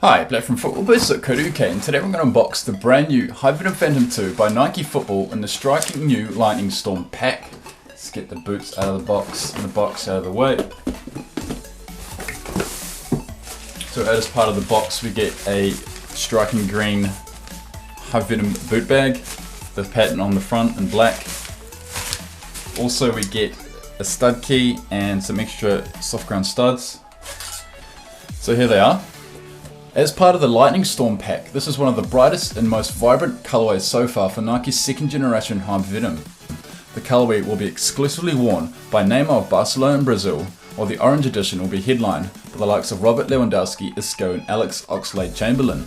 Hi, Black from footballboots.co.uk, and today we're going to unbox the brand new Hypervenom Phantom II by Nike Football in the striking new Lightning Storm pack. Let's get the boots out of the box and the box out of the way. So as part of the box we get a striking green Hypervenom boot bag, the pattern on the front in black. Also we get a stud key and some extra soft ground studs. So here they are. As part of the Lightning Storm pack, this is one of the brightest and most vibrant colorways so far for Nike's second generation Hypervenom. The colorway will be exclusively worn by Neymar of Barcelona and Brazil, while the orange edition will be headlined by the likes of Robert Lewandowski, Isco and Alex Oxlade-Chamberlain.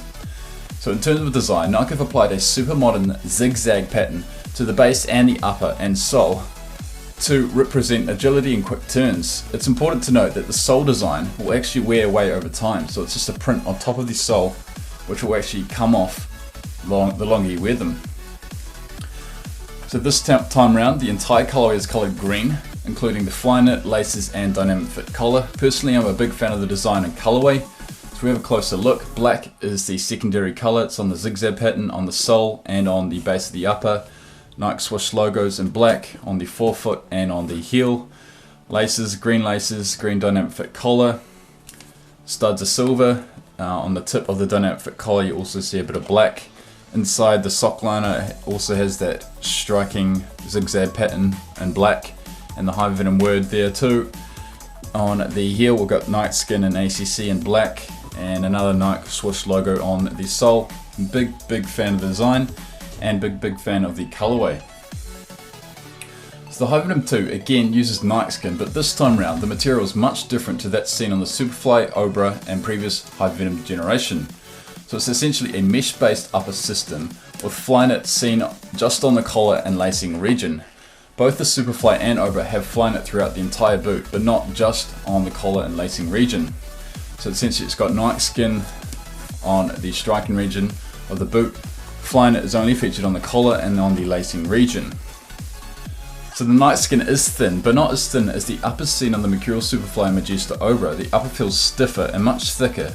So in terms of design, Nike have applied a super modern zigzag pattern to the base and the upper and sole to represent agility and quick turns. It's important to note that the sole design will actually wear away over time, so it's just a print on top of the sole which will actually come off the longer you wear them. So this time round the entire colorway is coloured green, including the FlyKnit, laces and dynamic fit collar. Personally I'm a big fan of the design and colorway. So we have a closer look. Black is the secondary colour, it's on the zigzag pattern on the sole and on the base of the upper. Nike swoosh logos in black on the forefoot and on the heel. Laces, green dynamic fit collar. Studs are silver. On the tip of the dynamic fit collar you also see a bit of black. Inside the sock liner also has that striking zigzag pattern in black and the Hypervenom word there too. On the heel we've got NikeSkin and ACC in black and another Nike swoosh logo on the sole. Big fan of the design and big fan of the colorway. So the Hypervenom 2 again uses NikeSkin, but this time round the material is much different to that seen on the Superfly, Obra and previous Hypervenom generation. So it's essentially a mesh based upper system with FlyKnit seen just on the collar and lacing region. Both the Superfly and Obra have FlyKnit throughout the entire boot, but not just on the collar and lacing region. So essentially it's got NikeSkin on the striking region of the boot. FlyKnit is only featured on the collar and on the lacing region. So the NikeSkin is thin, but not as thin as the uppers seen on the Mercurial Superfly and Magista Obra. The upper feels stiffer and much thicker,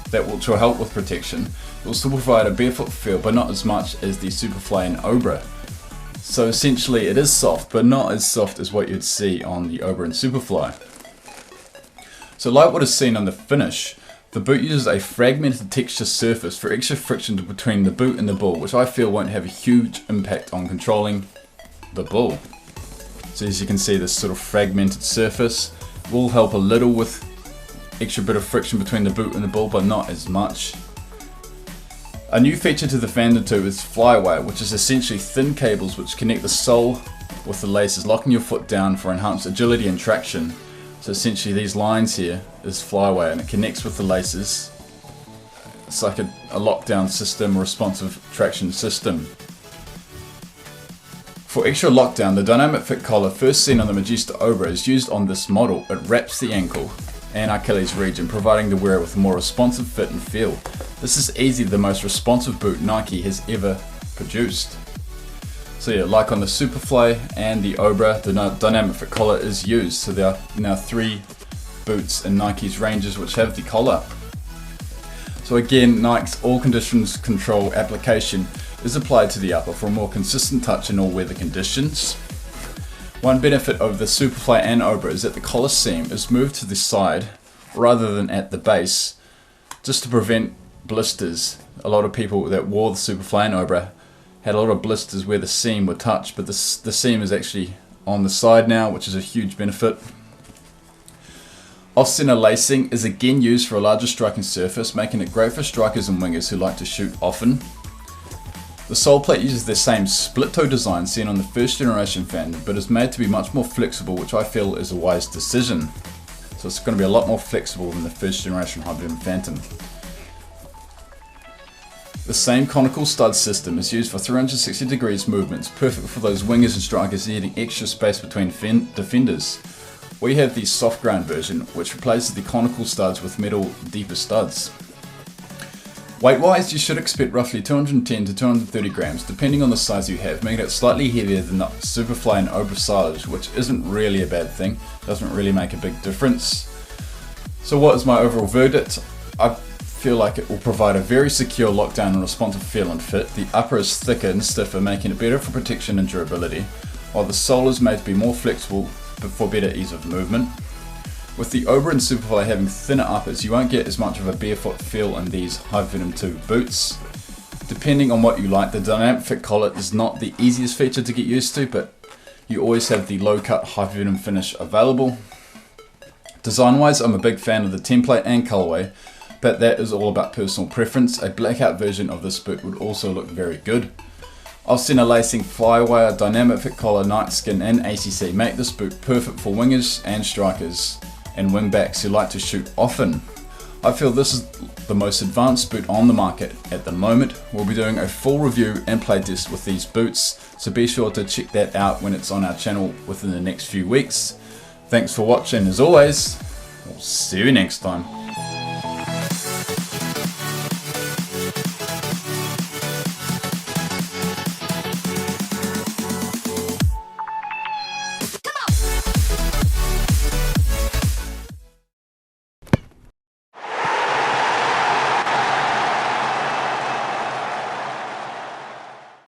that will help with protection. It will still provide a barefoot feel, but not as much as the Superfly and Obra. So essentially it is soft, but not as soft as what you'd see on the Obra and Superfly. So like what is seen on the finish, the boot uses a fragmented texture surface for extra friction between the boot and the ball, which I feel won't have a huge impact on controlling the ball. So as you can see, this sort of fragmented surface will help a little with extra bit of friction between the boot and the ball, but not as much. A new feature to the Phantom 2 is FlyWire, which is essentially thin cables which connect the sole with the laces, locking your foot down for enhanced agility and traction. So essentially these lines here is FlyWire and it connects with the laces. It's like a lockdown system, a responsive traction system. For extra lockdown, the dynamic fit collar first seen on the Magista Obra is used on this model. It wraps the ankle and Achilles region, providing the wearer with a more responsive fit and feel. This is easily the most responsive boot Nike has ever produced. So yeah, like on the Superfly and the Obra, the dynamic fit collar is used. So there are now 3 boots in Nike's ranges which have the collar. So again, Nike's all conditions control application is applied to the upper for a more consistent touch in all weather conditions. One benefit of the Superfly and Obra is that the collar seam is moved to the side rather than at the base, just to prevent blisters. A lot of people that wore the Superfly and Obra had a lot of blisters where the seam would touch, but the seam is actually on the side now, which is a huge benefit. Off-center lacing is again used for a larger striking surface, making it great for strikers and wingers who like to shoot often. The sole plate uses the same split toe design seen on the first generation Phantom, but is made to be much more flexible, which I feel is a wise decision. So it's going to be a lot more flexible than the first generation Hypervenom Phantom. The same conical stud system is used for 360 degrees movements, perfect for those wingers and strikers needing extra space between defenders. We have the soft ground version, which replaces the conical studs with metal deeper studs. Weight wise, you should expect roughly 210 to 230 grams depending on the size you have, making it slightly heavier than the Superfly and oversized, which isn't really a bad thing, doesn't really make a big difference. So what is my overall verdict? I feel like it will provide a very secure lockdown and responsive feel and fit. The upper is thicker and stiffer, making it better for protection and durability, while the sole is made to be more flexible but for better ease of movement. With the Ober and Superfly having thinner uppers, you won't get as much of a barefoot feel in these Hypervenom 2 boots. Depending on what you like, the dynamic fit collar is not the easiest feature to get used to, but you always have the low cut Hypervenom finish available. Design wise, I'm a big fan of the template and colorway, but that is all about personal preference. A blackout version of this boot would also look very good. Off-center lacing, FlyWire, dynamic fit collar, NikeSkin and ACC make this boot perfect for wingers and strikers and wingbacks who like to shoot often. I feel this is the most advanced boot on the market at the moment. We'll be doing a full review and playtest with these boots, so be sure to check that out when it's on our channel within the next few weeks. Thanks for watching as always, we'll see you next time.